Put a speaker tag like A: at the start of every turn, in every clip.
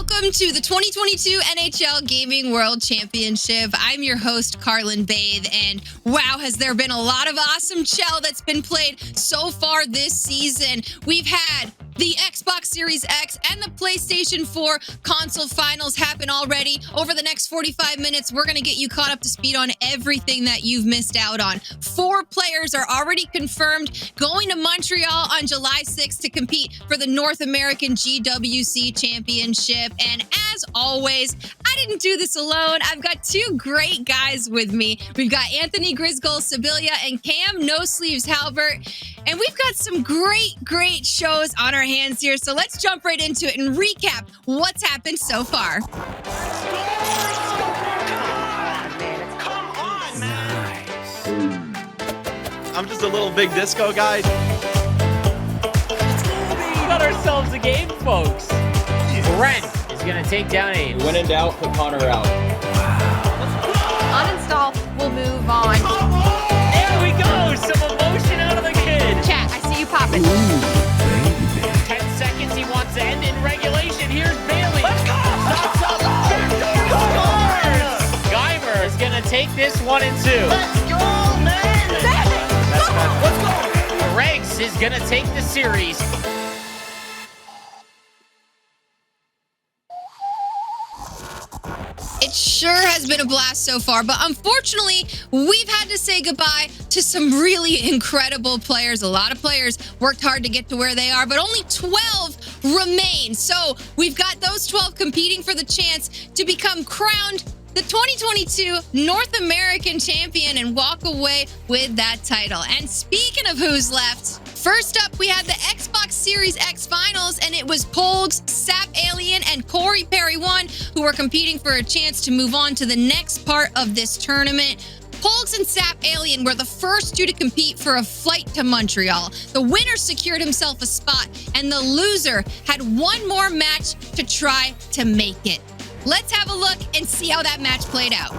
A: Welcome to the 2022 NHL Gaming World Championship. I'm your host, Carlin Bathe, and wow, has there been a lot of awesome chell that's been played so far this season. We've had the Xbox Series X and the PlayStation 4 console finals happen already. Over the next 45 minutes, we're going to get you caught up to speed on everything that you've missed out on. 4 players are already confirmed going to Montreal on July 6th to compete for the North American GWC Championship. And as always, I didn't do this alone. I've got 2 great guys with me. We've got Anthony Grisgold Sibilia and Cam No Sleeves Halbert. And we've got some great shows on our hands here. So let's jump right into it and recap what's happened so far.
B: Come on, man.
C: I'm just a little big disco guy.
D: We got ourselves a game, folks. Brent is going to take down a...
E: When in doubt, put Connor out.
F: Uninstall, we'll move on.
D: There we go. Some emotion out of the kid.
F: Chat, I see you popping.
D: 10 seconds he wants to end in regulation. Here's Bailey.
B: Let's go!
D: Stops up. Geimer is going to take this 1 and 2.
B: Let's go, man! Let's go!
D: Regs is going to take the series.
A: It sure has been a blast so far, but unfortunately, we've had to say goodbye to some really incredible players. A lot of players worked hard to get to where they are, but only 12 remain. So we've got those 12 competing for the chance to become crowned the 2022 North American champion and walk away with that title. And speaking of who's left, first up, we had the Xbox Series X Finals, and it was Polgs, Sap Alien, and Corey Perry 1 who were competing for a chance to move on to the next part of this tournament. Polgs and Sap Alien were the first 2 to compete for a flight to Montreal. The winner secured himself a spot, and the loser had one more match to try to make it. Let's have a look and see how that match played out.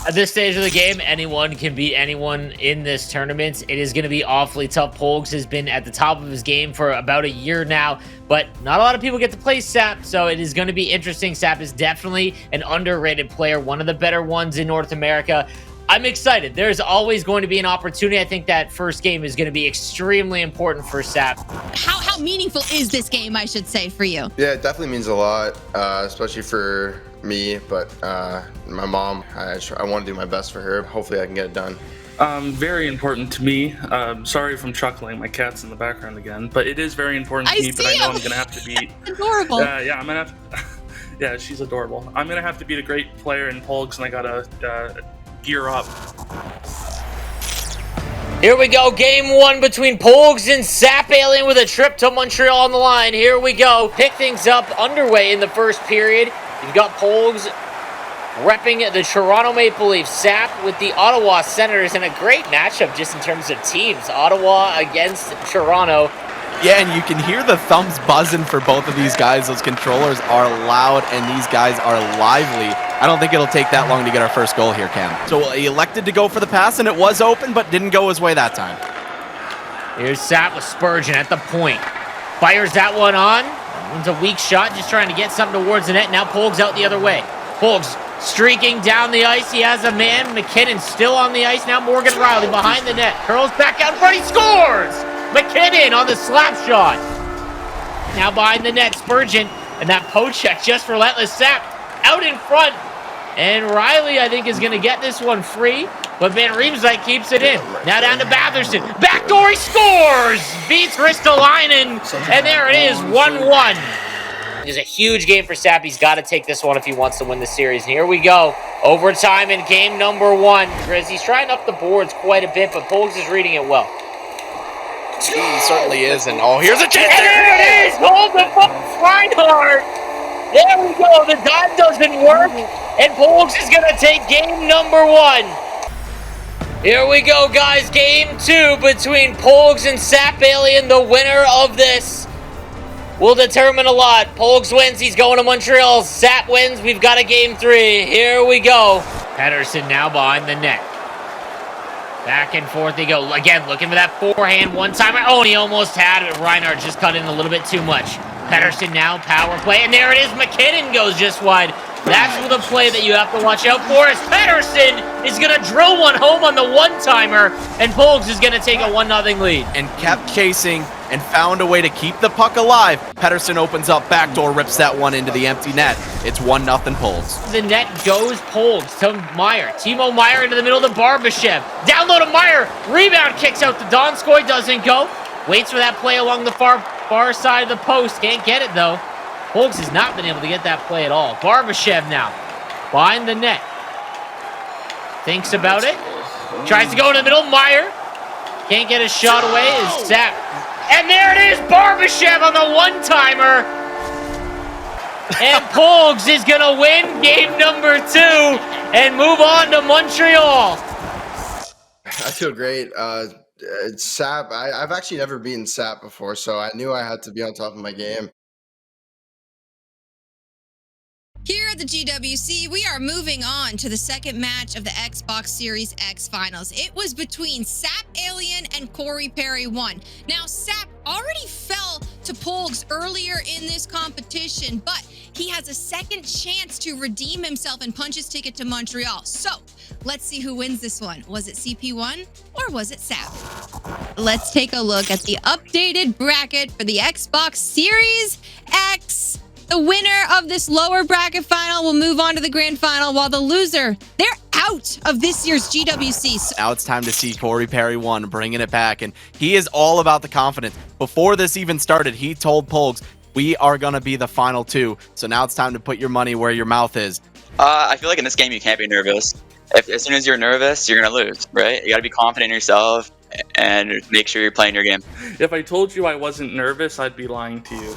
D: At this stage of the game, anyone can beat anyone in this tournament. It is going to be awfully tough. Polgs has been at the top of his game for about a year now, but not a lot of people get to play Sap, so it is going to be interesting. Sap is definitely an underrated player, one of the better ones in North America. I'm excited. There's always going to be an opportunity. I think that first game is going to be extremely important for Sap.
A: How meaningful is this game, I should say, for you?
G: Yeah, it definitely means a lot, especially for me, but my mom. I want to do my best for her. Hopefully I can get it done.
H: Very important to me. Sorry if I'm chuckling. My cat's in the background again, but it is very important to me. But I know I'm gonna have to beat.
A: Adorable.
H: Yeah, I'm gonna have to. Yeah, she's adorable. I'm gonna have to beat a great player in Polgs, and I gotta gear up.
D: Here we go, game 1 between Polgs and Sap Alien with a trip to Montreal on the line. Here we go. Pick things up underway in the first period. You've got Polgs repping the Toronto Maple Leafs, Sap with the Ottawa Senators, and a great matchup just in terms of teams. Ottawa against Toronto.
C: Yeah, and you can hear the thumbs buzzing for both of these guys. Those controllers are loud, and these guys are lively. I don't think it'll take that long to get our first goal here, Cam. So he elected to go for the pass, and it was open, but didn't go his way that time.
D: Here's Sap with Spurgeon at the point. Fires that one on. One's a weak shot, just trying to get something towards the net. Now Polgs out the other way. Polgs streaking down the ice. He has a man. McKinnon still on the ice. Now Morgan Riley behind the net. Curls back out in front. He scores! McKinnon on the slap shot. Now behind the net, Spurgeon. And that poke check, just relentless. Sap out in front. And Riley, I think, is going to get this one free. But Van Riemsdyk keeps it in. Now down to Batherson. Backdoor, he scores! Beats Ristolainen. And there it is, 1-1. It's a huge game for Sap. He's got to take this one if he wants to win the series. And here we go. Overtime in game number 1. Grizz, he's trying up the boards quite a bit, but Polgs is reading it well.
C: He certainly is, and oh, here's a chance!
D: And there it is! Hold the fuck, Reinhardt! There we go, the dive doesn't work, and Polgs is going to take game number 1. Here we go, guys, game 2 between Polgs and Sap Alien. The winner of this will determine a lot. Polgs wins, he's going to Montreal. Sap wins, we've got a game 3. Here we go. Pedersen now behind the net. Back and forth they go. Again, looking for that forehand one-timer. Oh, and he almost had it. Reinhardt just cut in a little bit too much. Pedersen now, power play, and there it is. McKinnon goes just wide. That's the play that you have to watch out for, as Pedersen is going to drill one home on the one-timer, and Polgs is going to take a 1-0 lead.
C: And kept chasing and found a way to keep the puck alive. Pedersen opens up, backdoor, rips that one into the empty net. It's 1-0 Polgs.
D: The net goes Polgs to Meyer. Timo Meyer into the middle to Barbashev. Down low to Meyer. Rebound kicks out to Donskoy. Doesn't go. Waits for that play along the far side of the post. Can't get it, though. Polgs has not been able to get that play at all. Barbashev now behind the net. Thinks about it. Tries to go in the middle. Meyer can't get his shot away. Is Sapp. And there it is. Barbashev on the one-timer. And Polgs is going to win game number 2 and move on to Montreal.
G: I feel great. Sapp, I've actually never beaten Sapp before, so I knew I had to be on top of my game.
A: Here at the GWC, we are moving on to the second match of the Xbox Series X Finals. It was between Sapp Alien and Corey Perry 1. Now, Sapp already fell to Polgs earlier in this competition, but he has a second chance to redeem himself and punch his ticket to Montreal. So, let's see who wins this one. Was it CP1 or was it Sapp? Let's take a look at the updated bracket for the Xbox Series X. The winner of this lower bracket final will move on to the grand final, while the loser, they're out of this year's GWC.
C: Now it's time to see Corey Perry 1 bringing it back, and he is all about the confidence. Before this even started, he told Polgs, we are going to be the final 2. So now it's time to put your money where your mouth is.
E: I feel like in this game, you can't be nervous. As soon as you're nervous, you're going to lose, right? You got to be confident in yourself and make sure you're playing your game.
H: If I told you I wasn't nervous, I'd be lying to you.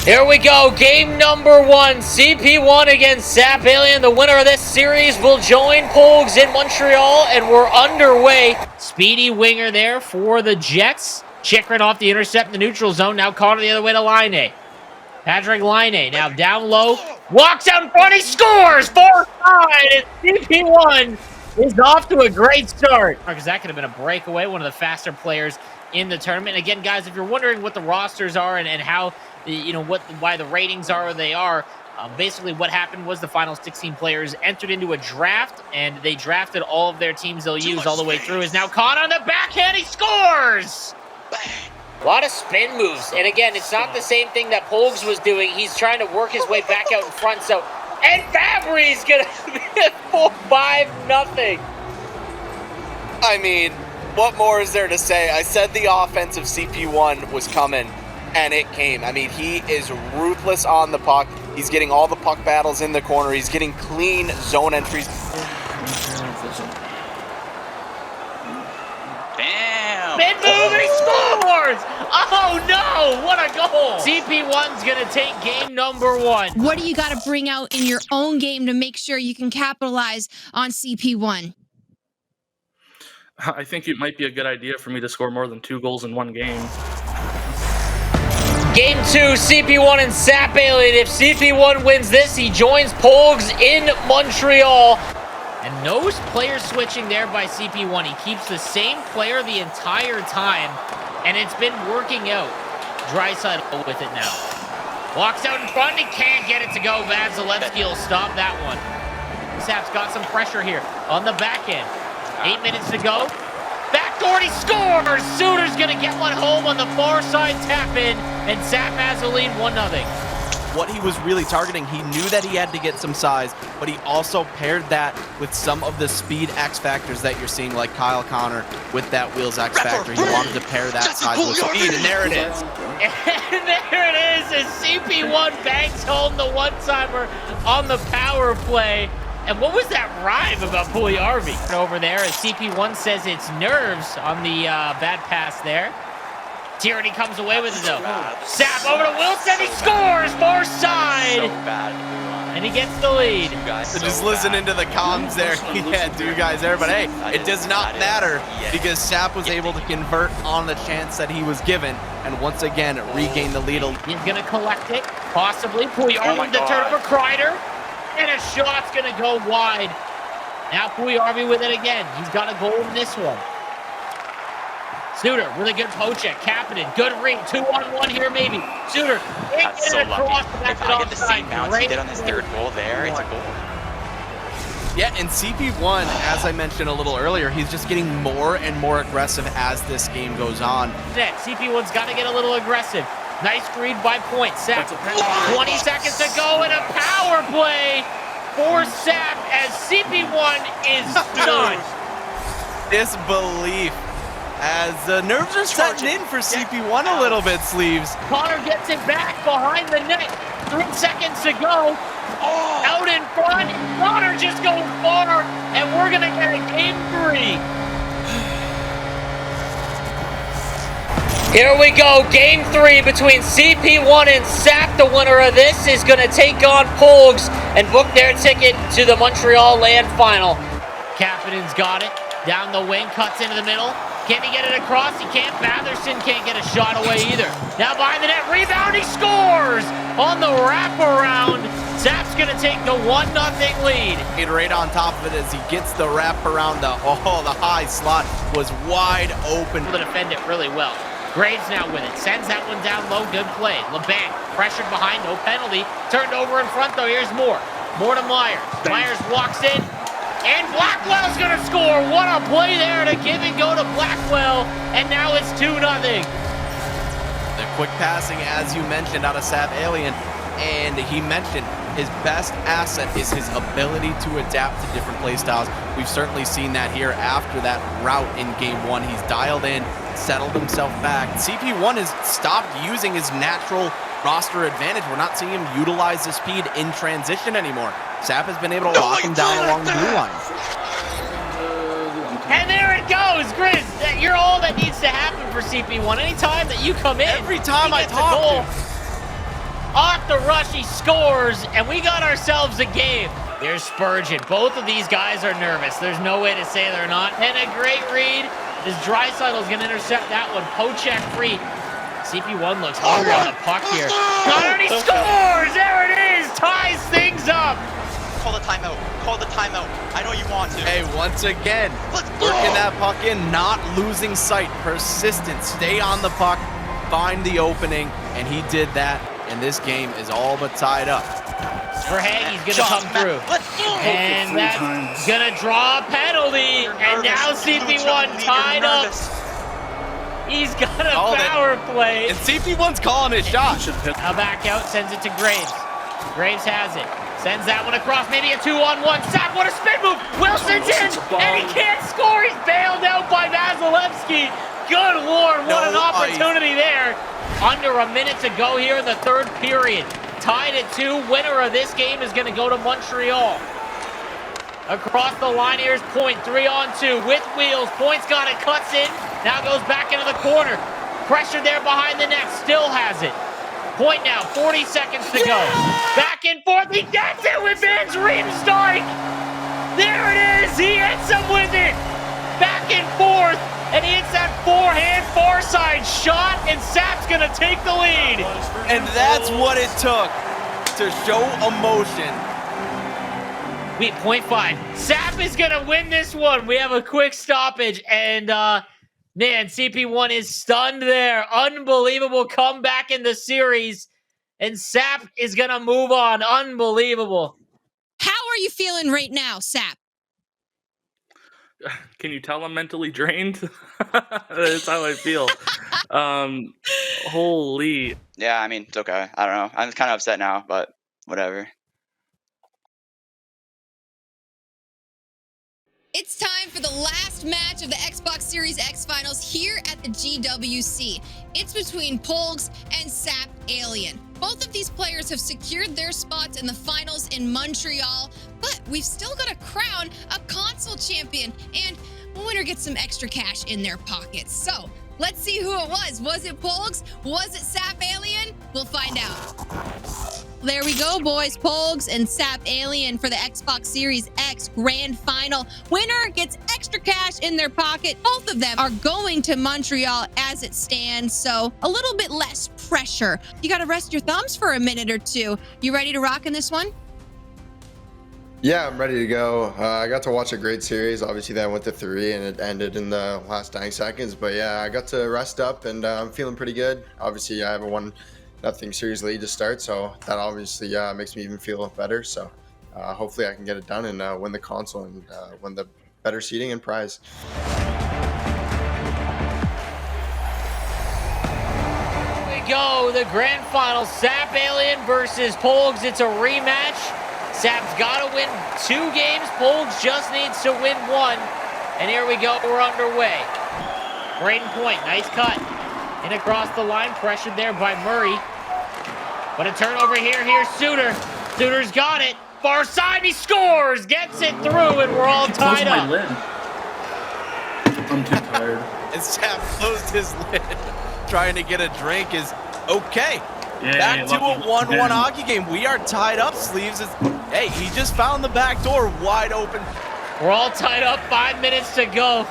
D: Here we go, game number 1, CP1 against Sapp Alien. The winner of this series will join Polgs in Montreal, and we're underway. Speedy winger there for the Jets. Chikrin off the intercept in the neutral zone, now caught the other way to Laine. Patrick Laine now down low, walks out in front, he scores! Far side, and CP1 is off to a great start. Because that could have been a breakaway, one of the faster players in the tournament. And again, guys, if you're wondering what the rosters are and how, you know, why the ratings are where they are, basically what happened was the final 16 players entered into a draft, and they drafted all of their teams they'll use all the way through. Is now caught on the backhand, he scores! A lot of spin moves, and again, it's not the same thing that Polgs was doing. He's trying to work his way back out in front, so, and Fabry's gonna be at 4-5-0.
C: I mean, what more is there to say? I said the offensive CP1 was coming, and it came. I mean, he is ruthless on the puck. He's getting all the puck battles in the corner. He's getting clean zone entries.
E: Damn!
D: Mid-move, and he scores! Oh, no! What a goal! CP1's going to take game number 1.
A: What do you got to bring out in your own game to make sure you can capitalize on CP1?
H: I think it might be a good idea for me to score more than 2 goals in one game.
D: Game 2, CP1 and Sapp Alien. If CP1 wins this, he joins Polgs in Montreal. And no player switching there by CP1. He keeps the same player the entire time, and it's been working out. Draisaitl with it now. Walks out in front, and he can't get it to go. Vasilevsky will stop that one. Sapp's got some pressure here on the back end. 8 minutes to go. Backdoor, he scores! Suter's going to get one home on the far side tap in, and Sapp has the lead 1-0.
C: What he was really targeting, he knew that he had to get some size, but he also paired that with some of the speed X factors that you're seeing, like Kyle Connor with that wheels X factor. He wanted to pair that size with speed, and there it is.
D: And there it is, as CP1 bangs home the one-timer on the power play. And what was that rhyme about Puljujarvi over there, as CP1 says it's nerves on the bad pass there. Tierney comes away with it though. Sapp over to Wilson, he scores! Far side!
E: So bad.
D: And he gets the lead.
C: So just listening to the comms there. Yeah, 2 guys there. But hey, it does not matter because Sapp was able to convert on the chance that he was given and once again regain the lead.
D: He's going to collect it, possibly. Puljujarvi to turn for Kreider. And a shot's going to go wide. Now Puljujarvi with it again. He's got a goal in this one. Suter, really good poach check. Kapanen, good read. 2-on-1 here, maybe. Suter,
E: That's so lucky.
D: across.
E: If I get the same bounce he did on his third goal there, it's a goal.
C: Yeah, and CP1, as I mentioned a little earlier, he's just getting more and more aggressive as this game goes on.
D: CP1's got to get a little aggressive. Nice read by Point. Sap, 20 seconds to go in a power play for Sap as CP1 is done.
C: Disbelief as the nerves are setting in for CP1 a little bit, Sleeves.
D: Connor gets it back behind the net. 3 seconds to go. Out in front. Connor just goes far, and we're going to get a game 3. Here we go, game 3 between CP1 and Sap. The winner of this is going to take on Polgs and book their ticket to the Montreal Land Final. Kapanen's got it. Down the wing, cuts into the middle. Can he get it across? He can't. Batherson can't get a shot away either. Now behind the net, rebound, he scores on the wraparound. Sap's going to take the 1-0 lead.
C: Right on top of it as he gets the wraparound. The high slot was wide open.
D: To defend it really well. Graves now with it. Sends that one down low. Good play. LeBanc pressured behind. No penalty. Turned over in front, though. Here's Moore. Moore to Myers. Myers walks in. And Blackwell's going to score. What a play there to give and go to Blackwell. And now it's 2-0.
C: The quick passing, as you mentioned, out of Sap Alien. And he mentioned his best asset is his ability to adapt to different play styles. We've certainly seen that here after that route in game 1. He's dialed in, settled himself back. CP1 has stopped using his natural roster advantage. We're not seeing him utilize the speed in transition anymore. Sap has been able to lock him down along the blue line.
D: And there it goes, Grizz. You're all that needs to happen for CP1. Anytime that you come in,
C: every time I
D: a goal. Off the rush, he scores, and we got ourselves a game. There's Spurgeon. Both of these guys are nervous. There's no way to say they're not. And a great read. This Draisaitl is going to intercept that one. Pocheck free. CP1 looks hungry on the puck here. Connor, he scores! There it is! Ties things up.
E: Call the timeout. Call the timeout. I know you want to.
C: Hey, once again, working that puck in, not losing sight, persistent, stay on the puck, find the opening, and he did that. And this game is all but tied up.
D: Verhaeghe's going to come through. And that's going to draw a penalty. And now CP1 tied up. He's got a power play.
C: And CP1's calling his shot.
D: Now back out, sends it to Graves. Graves has it. Sends that one across, maybe a 2-on-1. Sap, what a spin move. Wilson's in, and he can't score. He's bailed out by Vasilevsky. Good Lord, what an opportunity there. Under a minute to go here in the third period. Tied at 2. Winner of this game is going to go to Montreal. Across the line, here's Point. 3-on-2 with wheels. Point's got it, cuts in. Now goes back into the corner. Pressure there behind the net. Still has it. Point now, 40 seconds to go. Back and forth. He gets it with Vans Riemsdyk. There it is. He hits him with it. Back and forth. And he hits that forehand far side shot, and Sap's going to take the lead.
C: And that's what it took to show emotion.
D: Wait, 0.5. Sap is going to win this one. We have a quick stoppage, and man, CP1 is stunned there. Unbelievable comeback in the series, and Sap is going to move on. Unbelievable.
A: How are you feeling right now, Sap?
H: Can you tell I'm mentally drained? That's how I feel. Holy.
E: Yeah, I mean, it's okay. I don't know. I'm kind of upset now, but whatever.
A: It's time for the last match of the Xbox Series X Finals here at the GWC. It's between Polgs and Sap Alien. Both of these players have secured their spots in the finals in Montreal, but we've still got to crown a console champion, and the winner gets some extra cash in their pockets. So let's see who it was. Was it Polgs? Was it Sap Alien? We'll find out. There we go, boys. Polgs and Sap Alien for the Xbox Series X Grand Final. Winner gets extra cash in their pocket. Both of them are going to Montreal as it stands, so a little bit less pressure. You got to rest your thumbs for a minute or two. You ready to rock in this one?
G: Yeah, I'm ready to go. I got to watch a great series. Obviously, that went to 3 and it ended in the last 9 seconds. But yeah, I got to rest up and I'm feeling pretty good. Obviously, I have a 1-0 series lead to start, so that obviously makes me even feel better. So hopefully, I can get it done and win the console and win the better seating and prize.
D: Here we go, the grand final, Sap Alien versus Polgs. It's a rematch. Sap's got to win 2 games. Polgs just needs to win 1. And here we go, we're underway. Braden Point, nice cut. In across the line, pressured there by Murray. But a turnover here, here's Suter. Suter's got it. Far side, he scores! Gets it through, and we're all tied up.
H: I'm too tired.
C: And Sap closed his lid. Trying to get a drink is okay. Back to a 1-1 hockey game. We are tied up, Sleeves. Hey, he just found the back door wide open.
D: We're all tied up, 5 minutes to go.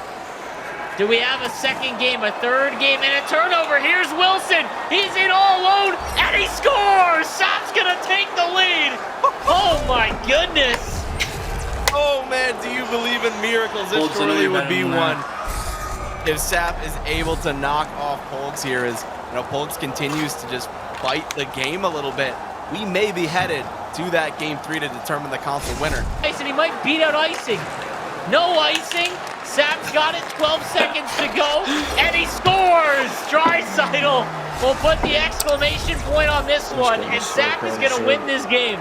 D: Do we have a second game, a third game, and a turnover? Here's Wilson. He's in all alone, and he scores! Sap's gonna take the lead. Oh my goodness.
C: Oh man, do you believe in miracles? This surely would be one. If Sap is able to knock off Polgs here, as Polgs continues to just bite the game a little bit, we may be headed to that game 3 to determine the console winner.
D: And he might beat out icing. No icing. Sap's got it, 12 seconds to go, and he scores! Draisaitl will put the exclamation point on this one, and Sap is going to win this game.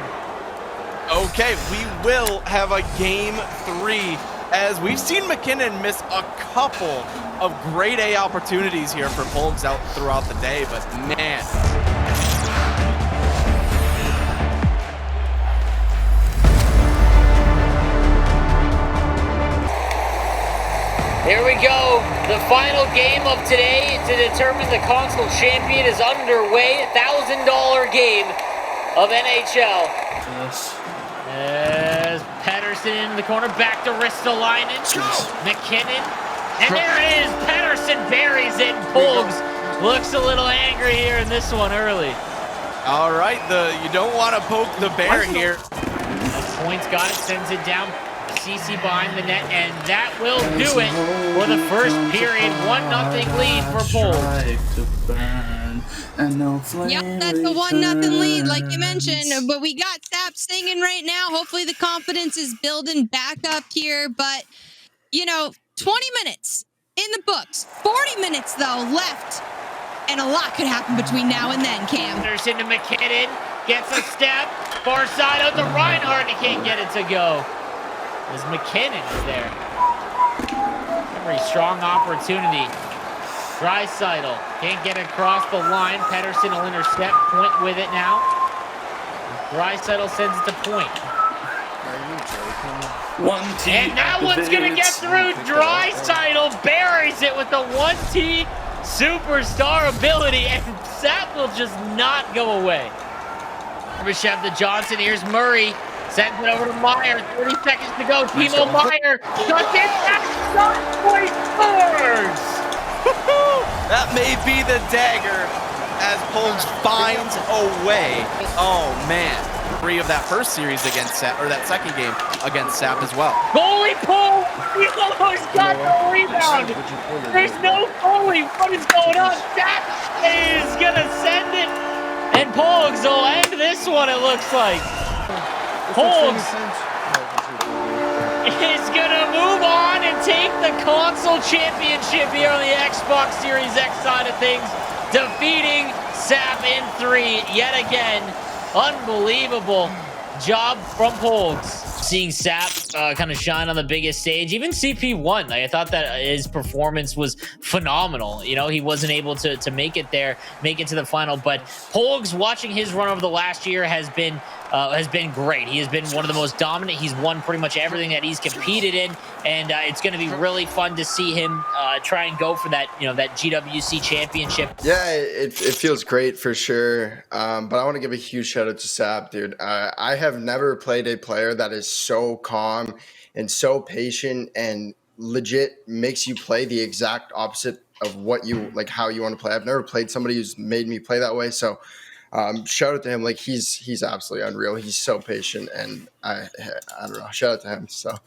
C: Okay, we will have a game 3, as we've seen McKinnon miss a couple of grade A opportunities here for Polgs out throughout the day, but man.
D: Here we go. The final game of today to determine the console champion is underway. $1,000 game of NHL.
H: Yes.
D: As Pettersson in the corner, back to Ristolainen. McKinnon. And there it is. Pettersson buries it. Polgs looks a little angry here in this one early.
C: All right, you don't want to poke the bear here.
D: Points got it, sends it down. CC behind the net, and that will do it for the first period. 1-0 lead for Polgs.
A: Yep, that's the 1-0 lead, like you mentioned. But we got Sap singing right now. Hopefully the confidence is building back up here. But, 20 minutes in the books. 40 minutes, though, left. And a lot could happen between now and then, Cam.
D: Anderson to McKinnon. Gets a step. Far side out to Reinhardt. He can't get it to go. As McKinnon is there. Very strong opportunity. Draisaitl can't get across the line. Pettersson will intercept. Point with it now. Draisaitl sends it to Point. And that one's going to get through. Draisaitl buries it with the 1T superstar ability, and Sap will just not go away. Rishev to Johnson. Here's Murray. Sends it over to Meyer. 30 seconds to go. Timo Meyer shuts it back. Point scores!
C: That may be the dagger as Polgs finds a way. Oh man. 3 of that first series against Sap, or that second game against Sap as well.
D: Goalie pull! He almost got the rebound! There's no goalie! What is going on? Sap is gonna send it! And Polgs will end this one, it looks like. Polgs is gonna move on and take the console championship here on the Xbox Series X side of things, defeating Sap in 3 yet again. Unbelievable job from Polgs. Seeing Sap kind of shine on the biggest stage, even CP1, I thought that his performance was phenomenal. He wasn't able to make it there, make it to the final, but Polgs, watching his run over the last year has been great. He has been one of the most dominant. He's won pretty much everything that he's competed in, and it's going to be really fun to see him try and go for that, that GWC championship.
G: Yeah, it feels great for sure. But I want to give a huge shout out to Sap, dude. I have never played a player that is so calm and so patient and legit makes you play the exact opposite of what you like, how you want to play. I've never played somebody who's made me play that way. So shout out to him. Like he's absolutely unreal. He's so patient, and I don't know. Shout out to him. So.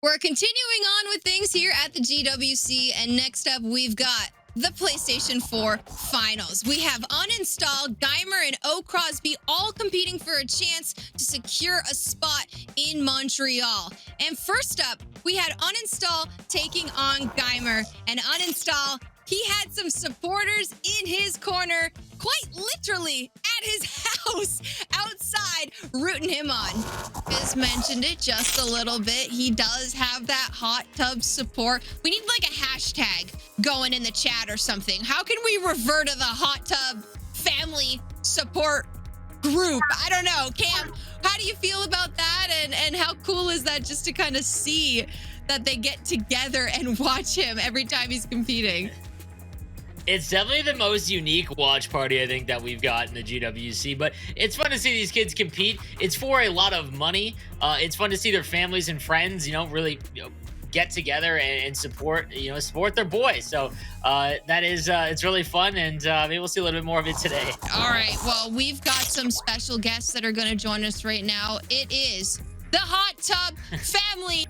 A: We're continuing on with things here at the GWC, and next up we've got the PlayStation 4 Finals. We have Uninstall, Geimer, and O. Crosby all competing for a chance to secure a spot in Montreal. And first up, we had Uninstall taking on Geimer, and Uninstall, he had some supporters in his corner, quite literally at his house outside, rooting him on. Biz mentioned it just a little bit. He does have that hot tub support. We need like a hashtag going in the chat or something. How can we revert to the hot tub family support group? I don't know. Cam, how do you feel about that? And how cool is that just to kind of see that they get together and watch him every time he's competing?
D: It's definitely the most unique watch party, I think, that we've got in the GWC, but it's fun to see these kids compete. It's for a lot of money. It's fun to see their families and friends, really, get together and support, support their boys. So that is, it's really fun, and maybe we'll see a little bit more of it today.
A: All right, well, we've got some special guests that are going to join us right now. It is the Hot Tub Family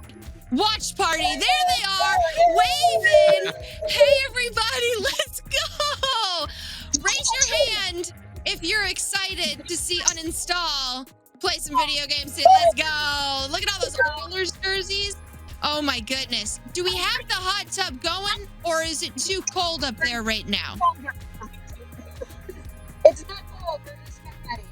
A: Watch Party. There they are, waving. Hey, everybody, let's go. Raise your hand if you're excited to see Uninstall play some video games today. Let's go. Look at all those Oilers jerseys. Oh, my goodness. Do we have the hot tub going, or is it too cold up there right now?
F: It's not cold. We're just getting ready.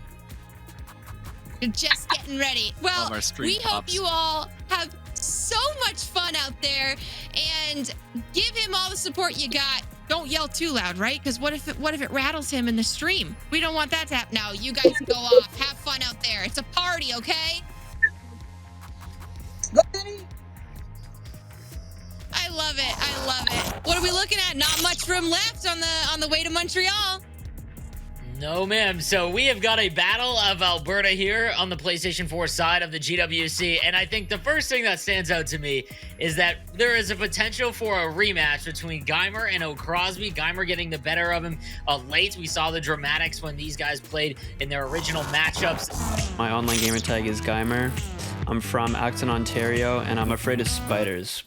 A: You're just getting ready. Well, we hope you all have so much fun out there, and give him all the support you got. Don't yell too loud, right? Because what if it rattles him in the stream? We don't want that to happen. No, you guys go off. Have fun out there. It's a party, okay? I love it. I love it. What are we looking at? Not much room left on the way to Montreal.
D: No, ma'am. So we have got a Battle of Alberta here on the PlayStation 4 side of the GWC. And I think the first thing that stands out to me is that there is a potential for a rematch between Geimer and O'Crosby. Geimer getting the better of him late. We saw the dramatics when these guys played in their original matchups.
I: My online gamer tag is Geimer. I'm from Acton, Ontario, and I'm afraid of spiders.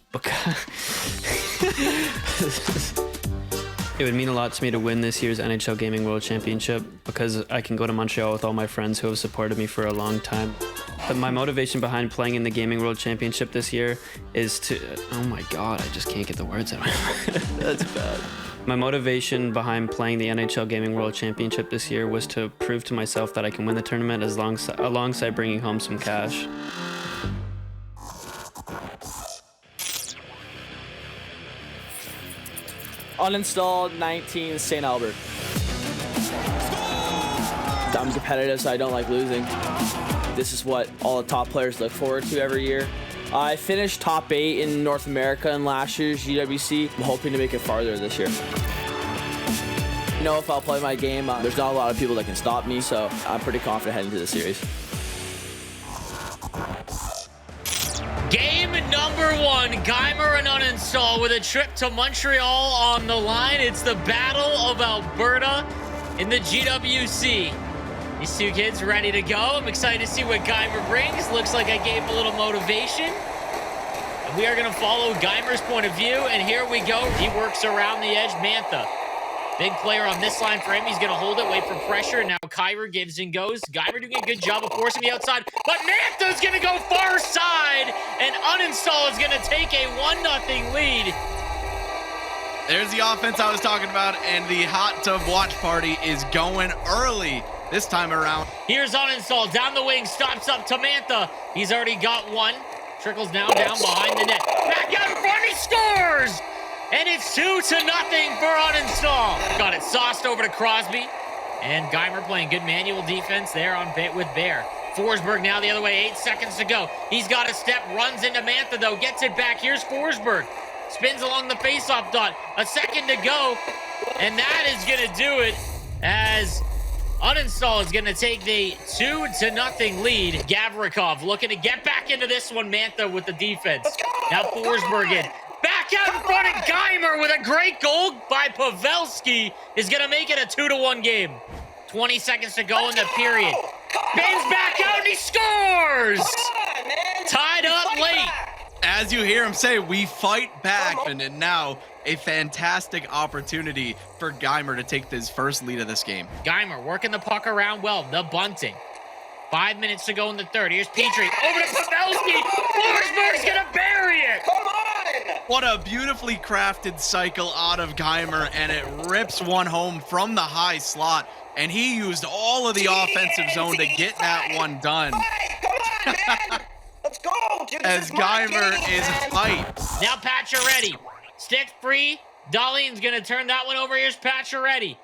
I: It would mean a lot to me to win this year's NHL Gaming World Championship because I can go to Montreal with all my friends who have supported me for a long time. But my motivation behind playing in the Gaming World Championship this year is to... Oh my god, I just can't get the words out. That's bad. My motivation behind playing the NHL Gaming World Championship this year was to prove to myself that I can win the tournament alongside bringing home some cash.
J: Uninstalled 19 St. Albert. I'm competitive, so I don't like losing. This is what all the top players look forward to every year. I finished top 8 in North America in last year's GWC. I'm hoping to make it farther this year. If I'll play my game, there's not a lot of people that can stop me, so I'm pretty confident heading into the series.
D: Game number 1, Geimer and Uninstall with a trip to Montreal on the line. It's the Battle of Alberta in the GWC. These two kids ready to go. I'm excited to see what Geimer brings. Looks like I gave him a little motivation. And we are going to follow Geimer's point of view, and here we go. He works around the edge. Mantha, big player on this line for him. He's going to hold it, wait for pressure. Now Kyra gives and goes. Geimer doing a good job of forcing the outside, but Mantha's going to go far side, and Uninstall is going to take a 1-0 lead.
C: There's the offense I was talking about, and the hot tub watch party is going early this time around.
D: Here's Uninstall down the wing, stops up to Mantha. He's already got one. Trickles now down behind the net. Back out in front, he scores! And it's 2-0 for Uninstall. Got it sauced over to Crosby. And Geimer playing good manual defense there on with Bear. Forsberg now the other way, 8 seconds to go. He's got a step, runs into Mantha though, gets it back. Here's Forsberg. Spins along the faceoff dot. A second to go. And that is going to do it as Uninstall is going to take the 2-0 lead. Gavrikov looking to get back into this one. Mantha with the defense. Now Forsberg in. Back out in front of Geimer with a great goal by Pavelski is going to make it a 2-1 game. 20 seconds to go in the period. Spins back out and he scores! Tied up late.
C: As you hear him say, we fight back, and now a fantastic opportunity for Geimer to take his first lead of this game.
D: Geimer working the puck around well, the bunting. 5 minutes to go in the third. Here's Petrie, over to Pavelski. Forsberg's gonna bury it.
C: What a beautifully crafted cycle out of Geimer, and it rips one home from the high slot, and he used all of the offensive zone to get that one done.
B: Let's go, dude.
C: As Geimer is hyped.
D: Now Pacioretty, stick free. Dahlin's gonna turn that one over. Here's Pacioretty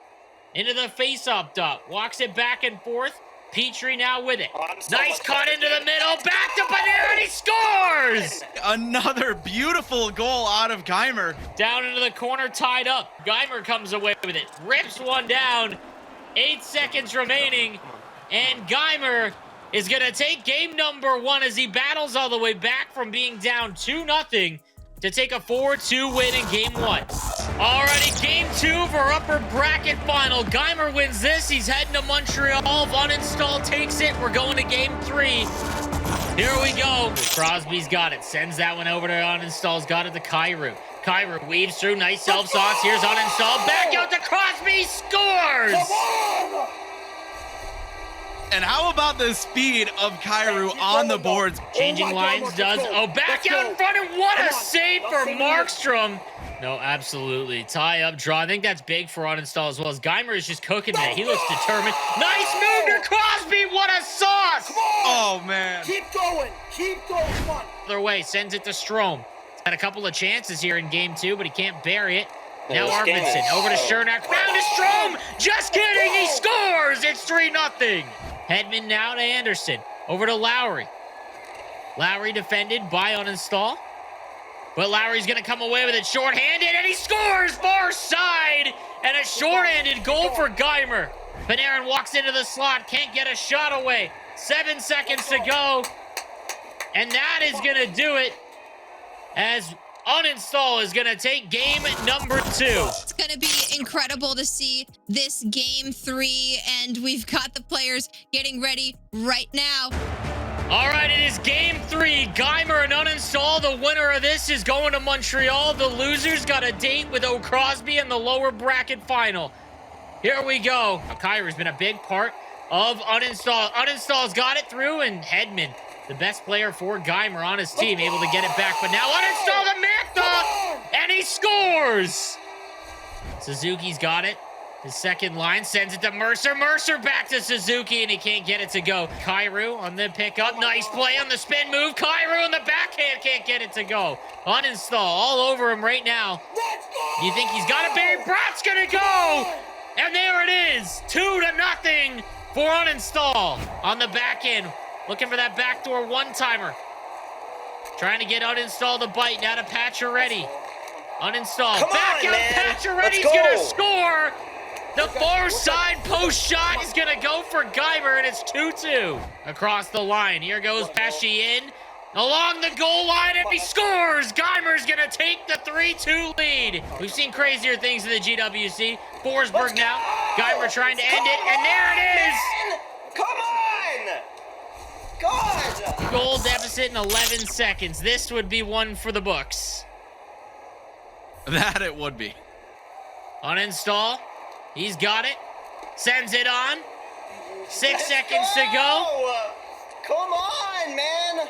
D: into the face-off dot. Walks it back and forth. Petrie now with it. Nice cut into the middle. Back to Panarin. He scores!
C: Another beautiful goal out of Geimer.
D: Down into the corner, tied up. Geimer comes away with it. Rips one down. 8 seconds remaining. And Geimer is going to take game number 1 as he battles all the way back from being down 2-0 to take a 4-2 win in game 1. Alrighty, game 2 for upper bracket final. Geimer wins this. He's heading to Montreal. Uninstall takes it. We're going to game 3. Here we go. Crosby's got it. Sends that one over to Uninstall's got it to Kyrou. Kyrou weaves through. Nice self-sauce. Here's Uninstall. Back out to Crosby. Scores!
C: And how about the speed of Kyrou on the boards?
D: Changing lines does. Oh, back out in front, and what a save for Markstrom. No, absolutely. Tie up, draw. I think that's big for Uninstall as well, as Geimer is just cooking that. He looks determined. Nice move to Crosby. What a sauce.
C: Oh, man.
B: Keep going. Keep going. Come on.
D: Other way, sends it to Strome. He's had a couple of chances here in game 2, but he can't bury it. Now Arvidsson over to Chernak. Down to Strome. Just kidding. He scores. It's 3-0. Hedman now to Anderson. Over to Lowry. Lowry defended by Uninstall. But Lowry's going to come away with it shorthanded, and he scores far side. And a shorthanded goal for Geimer. Panarin walks into the slot. Can't get a shot away. 7 seconds to go. And that is going to do it as Uninstall is going to take game number 2.
A: It's going to be incredible to see this game 3, and we've got the players getting ready right now.
D: All right, it is game 3. Geimer and Uninstall. The winner of this is going to Montreal. The losers got a date with O'Crosby in the lower bracket final. Here we go. Now, Kyra's been a big part of Uninstall. Uninstall's got it through, and Hedman, the best player for Geimer on his team, able to get it back. But now Uninstall the Mantha, and he scores! Suzuki's got it. His second line sends it to Mercer. Mercer back to Suzuki, and he can't get it to go. Kyrou on the pickup. Nice play on the spin move. Kyrou on the backhand can't get it to go. Uninstall all over him right now. You think he's got it, Barry Bratt's gonna go! And there it is, 2-0 for Uninstall on the back end. Looking for that backdoor one-timer. Trying to get Uninstall the bite. Now to Pacioretty. Uninstall. Back out. Pacioretty's going to score. The far side post shot is going to go for Geimer, and it's 2-2. Across the line. Here goes Pesci in. Along the goal line, and he scores! Geimer's going to take the 3-2 lead. We've seen crazier things in the GWC. Forsberg now. Geimer trying to end it, and there it is!
B: Come on! God!
D: Goal deficit in 11 seconds. This would be one for the books.
C: That it would be.
D: Uninstall. He's got it. Sends it on. 6 seconds to go.
B: Come on, man!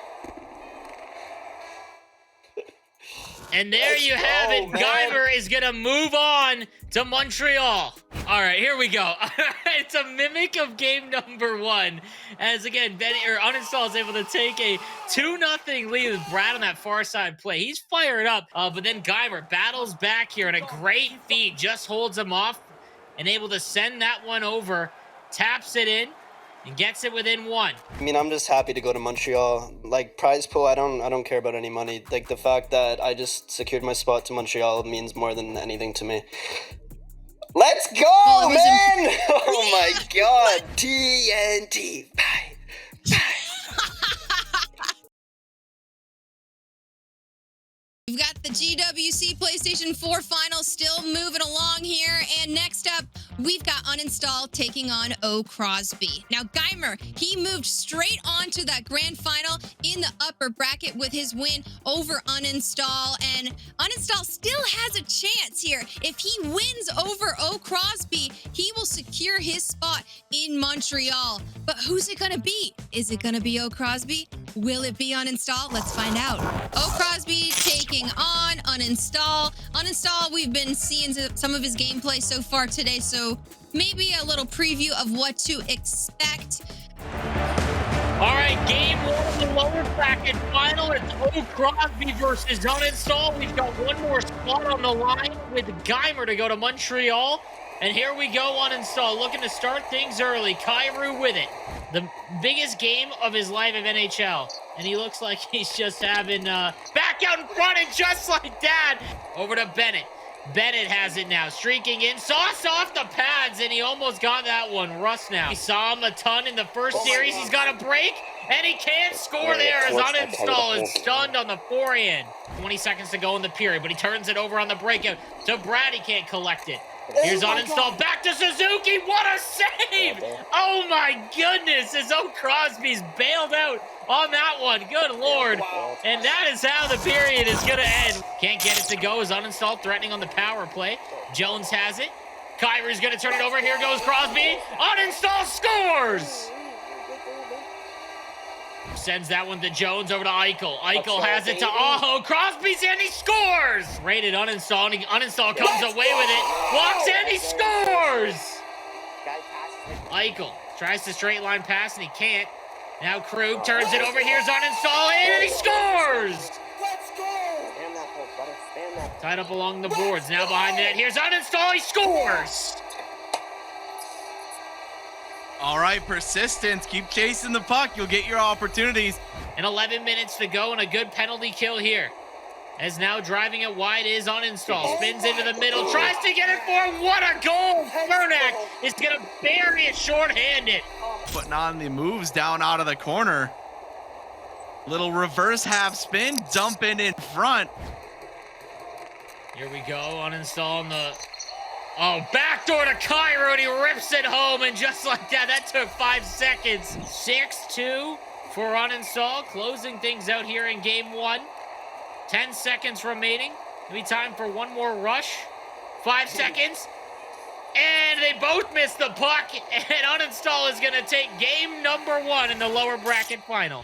D: And there you have it. Geimer is going to move on to Montreal. All right, here we go. It's a mimic of game number 1. As again, Uninstall is able to take a 2-0 lead with Brad on that far side play. He's fired up, but then Geimer battles back here, and a great feed just holds him off and able to send that one over, taps it in, and gets it within 1.
K: I mean, I'm just happy to go to Montreal. Like, prize pool, I don't care about any money. Like, the fact that I just secured my spot to Montreal means more than anything to me. Let's go, man! Oh my god, TNT. Bye. Bye.
A: We've got the GWC PlayStation 4 final still moving along here. And next up, we've got Uninstall taking on O Crosby. Now, Geimer, he moved straight on to that grand final in the upper bracket with his win over Uninstall. And Uninstall still has a chance here. If he wins over O Crosby, he will secure his spot in Montreal. But who's it going to be? Is it going to be O Crosby? Will it be Uninstall? Let's find out. O Crosby taking on Uninstall. Uninstall, we've been seeing some of his gameplay so far today, so maybe a little preview of what to expect.
D: All right, game one of the lower bracket final. It's O Crosby versus Uninstall. We've got one more spot on the line with Geimer to go to Montreal. And here we go, Uninstall, looking to start things early. Kairu with it. The biggest game of his life of NHL. And he looks like he's just having back out in front and just like that. Over to Bennett. Bennett has it now, streaking in. Sauce off the pads, and he almost got that one. Russ now. We saw him a ton in the first series. He's got a break, and he can't score there as Uninstall is stunned on the forehand. 20 seconds to go in the period, but he turns it over on the breakout to Brad. He can't collect it. Here's Uninstall, back to Suzuki. What a save! Oh my goodness, as O Crosby's bailed out on that one. Good Lord. And that is how the period is going to end. Can't get it to go as Uninstall threatening on the power play. Jones has it. Kyrie's going to turn it over. Here goes Crosby. Uninstall scores! Sends that one to Jones, over to Eichel. Eichel has it to Aho. Crosby's in, he scores! Rated Uninstall, and Uninstall comes away with it. Walks in, he scores! Eichel tries to straight line pass, and he can't. Now Krug turns it over. Here's Uninstall, and he scores! Tied up along the boards. Now behind the net. Here's Uninstall, he scores!
C: All right, persistence. Keep chasing the puck. You'll get your opportunities.
D: And 11 minutes to go, and a good penalty kill here. As now driving it wide is Uninstall. Spins into the middle. Tries to get it for him. What a goal! Bernack is going to bury it shorthanded.
C: Putting on the moves down out of the corner. Little reverse half spin. Dumping in front.
D: Here we go. Uninstall on the... Oh, backdoor to Cairo, and he rips it home, and just like that, that took 5 seconds. 6-2 for Uninstall, closing things out here in game one. 10 seconds remaining. Maybe time for one more rush. 5 seconds. And they both missed the puck, and Uninstall is going to take game number one in the lower bracket final.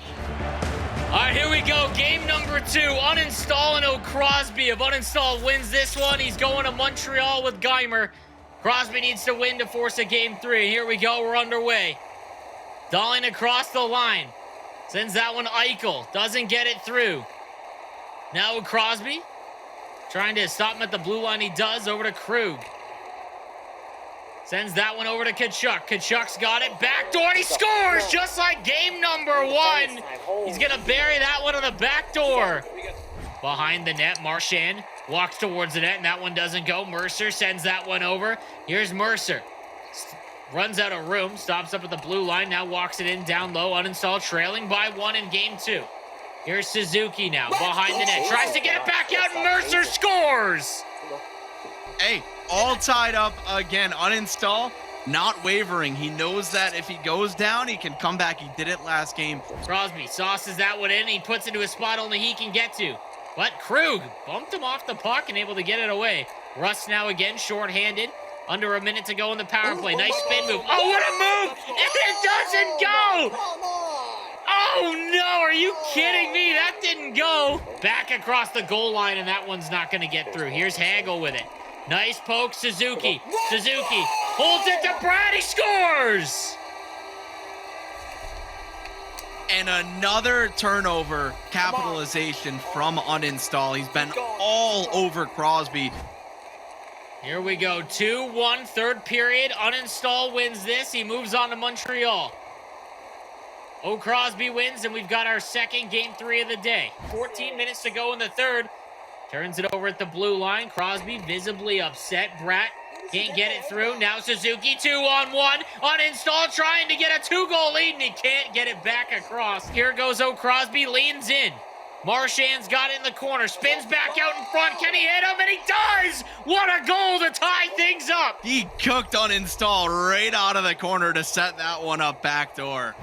D: All right, here we go. Game number two. Uninstall and O Crosby. If Uninstall wins this one, he's going to Montreal with Geimer. Crosby needs to win to force a game three. Here we go. We're underway. Dahling across the line. Sends that one Eichel. Doesn't get it through. Now Crosby. Trying to stop him at the blue line. He does. Over to Krug. Sends that one over to Kachuk. Kachuk's got it. Backdoor, and he scores just like game number one. He's going to bury that one on the back door. Behind the net, Marchand walks towards the net, and that one doesn't go. Mercer sends that one over. Here's Mercer. Runs out of room, stops up at the blue line, now walks it in down low. Uninstall, trailing by one in game two. Here's Suzuki now, behind the net. Tries to get it back out, and Mercer scores!
C: Hey, all tied up again. Uninstall, not wavering. He knows that if he goes down, he can come back. He did it last game.
D: Crosby sauces that one in. He puts it to a spot only he can get to. But Krug bumped him off the puck and able to get it away. Russ now again, shorthanded. Under a minute to go in the power play. Nice spin move. Oh, what a move! And it doesn't go! Oh, no! Are you kidding me? That didn't go. Back across the goal line, and that one's not going to get through. Here's Hagel with it. Nice poke, Suzuki. Suzuki holds it to Brad. He scores!
C: And another turnover capitalization from Uninstall. He's been all over Crosby.
D: Here we go. 2-1, third period. Uninstall wins this. He moves on to Montreal. O Crosby wins, and we've got our second game three of the day. 14 minutes to go in the third. Turns it over at the blue line. Crosby visibly upset. Bratt can't get it through. Now Suzuki 2-on-1. Uninstall trying to get a 2-goal lead, and he can't get it back across. Here goes O Crosby, leans in. Marchand's got it in the corner, spins back out in front. Can he hit him? And he does! What a goal to tie things up!
C: He cooked uninstall right out of the corner to set that one up backdoor.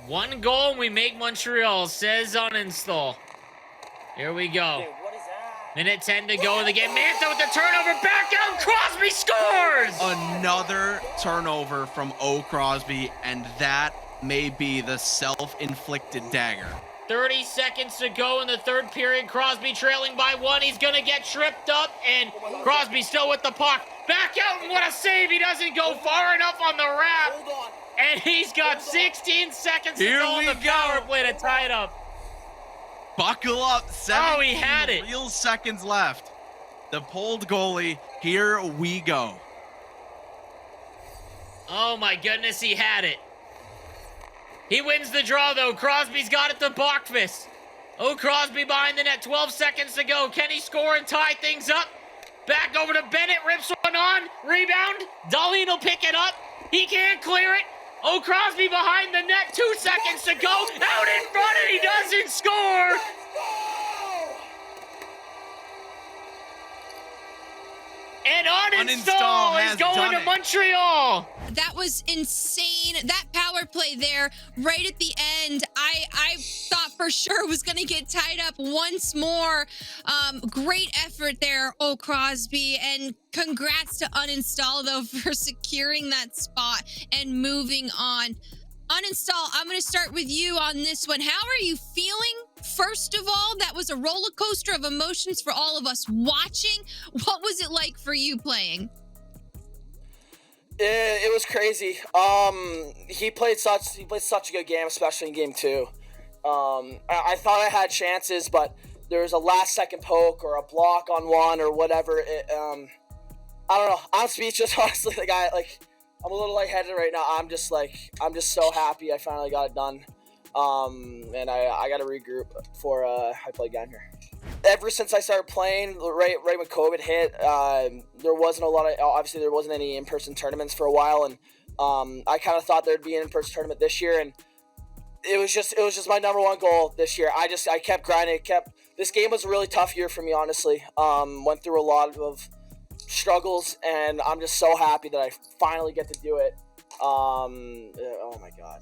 D: One goal and we make Montreal, says uninstall. Here we go. Minute 10 to go in the game. Mantha with the turnover, back out, Crosby scores!
C: Another turnover from O. Crosby, and that may be the self-inflicted dagger.
D: 30 seconds to go in the third period. Crosby trailing by 1. He's going to get tripped up, and Crosby still with the puck. Back out, and what a save. He doesn't go far enough on the wrap. And he's got 16 seconds to go on the power play to tie it up.
C: Buckle up. 17
D: he had it.
C: real seconds left. The pulled goalie. Here we go.
D: Oh, my goodness, he had it. He wins the draw, though. Crosby's got it to Bachfist. Oh, Crosby behind the net. 12 seconds to go. Can he score and tie things up? Back over to Bennett. Rips one on. Rebound. Dahlin will pick it up. He can't clear it. Oh, Crosby behind the net. 2 seconds to go. Out in front, and he doesn't score. And uninstall is going to Montreal.
A: That was insane. That power play there, right at the end, I thought for sure was going to get tied up once more. Great effort there, oh Crosby, and congrats to Uninstall, though, for securing that spot and moving on. Uninstall, I'm going to start with you on this one. How are you feeling? First of all, that was a roller coaster of emotions for all of us watching. What was it like for you playing?
J: It was crazy. He played such a good game, especially in game 2. I thought I had chances, but there was a last-second poke or a block on one or whatever. I don't know. I'm speechless, honestly. I'm a little lightheaded right now. I'm just so happy I finally got it done. And I got to regroup before I play again here. Ever since I started playing, right when COVID hit, there wasn't there wasn't any in-person tournaments for a while, and I kind of thought there'd be an in-person tournament this year, and it was just my number one goal this year. I kept grinding. This game was a really tough year for me, honestly. Went through a lot of struggles, and I'm just so happy that I finally get to do it. Oh my God,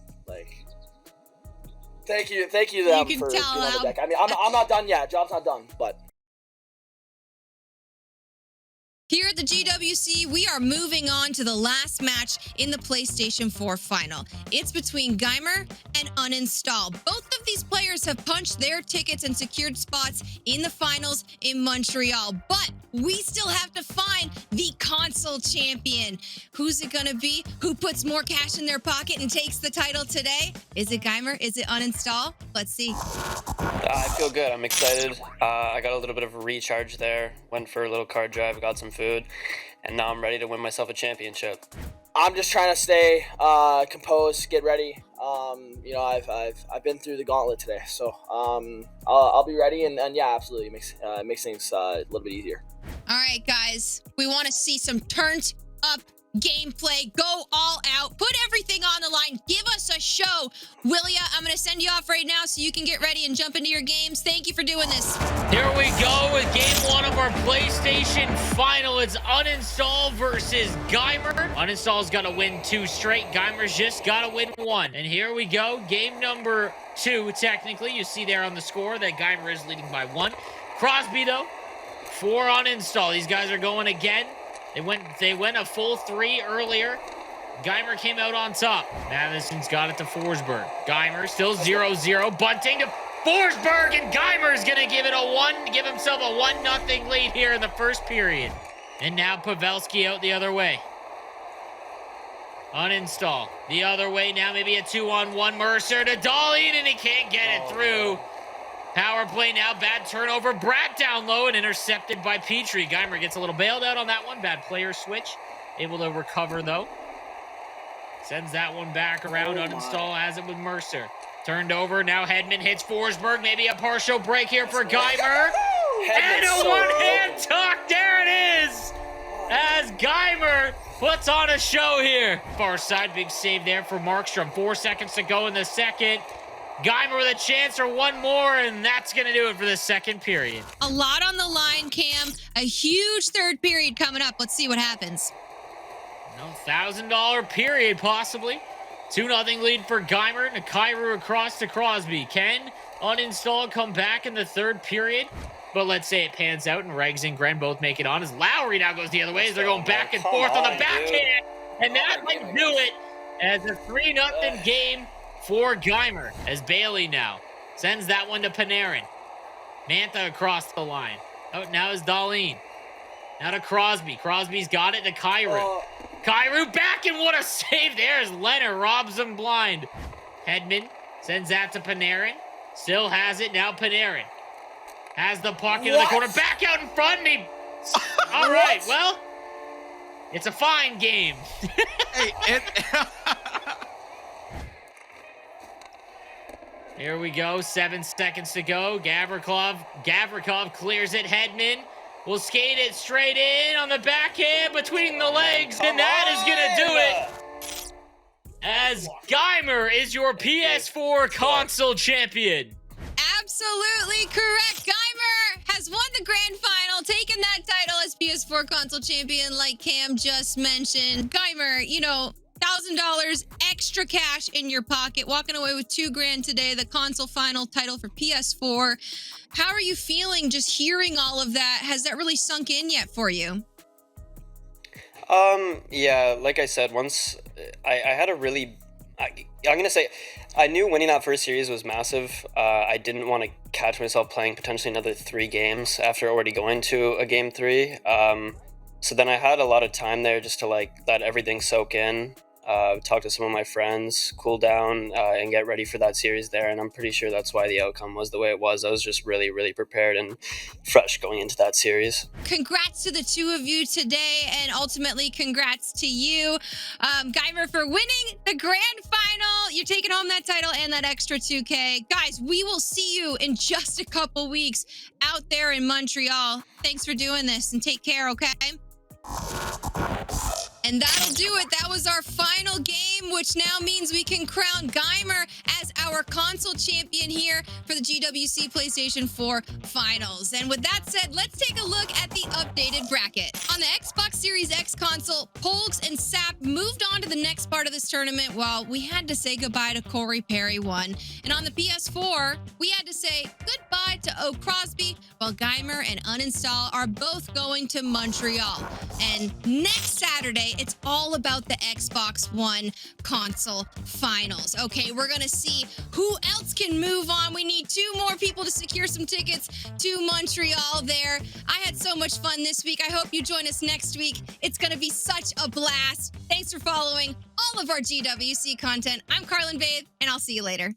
J: Thank you to them for being on the deck. I mean, I'm not done yet. Job's not done, but.
A: Here at the GWC, we are moving on to the last match in the PlayStation 4 final. It's between Geimer and Uninstall. Both of these players have punched their tickets and secured spots in the finals in Montreal, but we still have to find the console champion. Who's it gonna be? Who puts more cash in their pocket and takes the title today? Is it Geimer? Is it Uninstall? Let's see.
I: I feel good. I'm excited. I got a little bit of a recharge there. Went for a little car drive, got some food, and now I'm ready to win myself a championship.
J: I'm just trying to stay composed, get ready. I've been through the gauntlet today, so I'll be ready. And yeah, absolutely, it makes things a little bit easier.
A: All right, guys, we want to see some turned up gameplay. Go all out. Put everything on the line. Give us a show. Willia, I'm going to send you off right now so you can get ready and jump into your games. Thank you for doing this.
D: Here we go with game 1 of our PlayStation final. It's Uninstall versus Geimer. Uninstall's got to win 2 straight. Geimer's just got to win 1. And here we go. Game number 2, technically. You see there on the score that Geimer is leading by 1. Crosby, though, for Uninstall. These guys are going again. They went a full 3 earlier. Geimer came out on top. Madison's got it to Forsberg. Geimer still 0-0. Bunting to Forsberg, and Geimer's going to give himself a 1-0 lead here in the first period. And now Pavelski out the other way. Uninstall. The other way now, maybe a 2-on-1. Mercer to Dahlin, and he can't get it through. Power play now, bad turnover. Brad down low and intercepted by Petrie. Geimer gets a little bailed out on that one. Bad player switch. Able to recover, though. Sends that one back around. Uninstall has it with Mercer. Turned over. Now Hedman hits Forsberg. Maybe a partial break here for Geimer. And a one-hand tuck. There it is. As Geimer puts on a show here. Far side, big save there for Markstrom. 4 seconds to go in the second. Geimer with a chance for one more, and that's going to do it for the second period.
A: A lot on the line, Cam. A huge third period coming up. Let's see what happens.
D: No, $1,000 period, possibly. 2-0 lead for Geimer. Nakairu across to Crosby. Can uninstall, come back in the third period. But let's say it pans out and Regs and Gren both make it on as Lowry now goes the other way as they're going back and forth on the backhand. And that might do it as a 3-0 game for Geimer as Bailey now sends that one to Panarin. Mantha across the line. Out now is Darlene. Now to Crosby. Crosby's got it to Kyrou. Kyrou back, and what a save there as Leonard robs him blind. Hedman sends that to Panarin. Still has it now. Panarin has the puck into the corner. Back out in front of me. All right, well, it's a fine game. Here we go. 7 seconds to go. Gavrikov clears it. Hedman will skate it straight in on the backhand between the legs, and that is going to do it. As Geimer is your PS4 console champion.
A: Absolutely correct. Geimer has won the grand final, taken that title as PS4 console champion like Cam just mentioned. Geimer, you know, $1,000 extra cash in your pocket, walking away with $2,000 today, the console final title for PS4. How are you feeling just hearing all of that? Has that really sunk in yet for you?
K: Yeah, like I said, once I had a really, I'm going to say, I knew winning that first series was massive. I didn't want to catch myself playing potentially another 3 games after already going to a game 3. So then I had a lot of time there just to like let everything soak in, talk to some of my friends, cool down, and get ready for that series there. And I'm pretty sure that's why the outcome was the way it was. I was just really, really prepared and fresh going into that series.
A: Congrats to the two of you today, and ultimately congrats to you, Geimer, for winning the grand final. You're taking home that title and that extra $2,000. Guys, we will see you in just a couple weeks out there in Montreal. Thanks for doing this, and take care, okay? And that'll do it. That was our final game, which now means we can crown Geimer as our console champion here for the GWC PlayStation 4 Finals. And with that said, let's take a look at the updated bracket. On the Xbox Series X console, Polgs and Sap moved on to the next part of this tournament, while we had to say goodbye to Corey Perry 1. And on the PS4, we had to say goodbye to O. Crosby, while Geimer and Uninstall are both going to Montreal. And next Saturday, it's all about the Xbox One console finals. Okay, we're going to see who else can move on. We need 2 more people to secure some tickets to Montreal there. I had so much fun this week. I hope you join us next week. It's going to be such a blast. Thanks for following all of our GWC content. I'm Carlin Babe, and I'll see you later.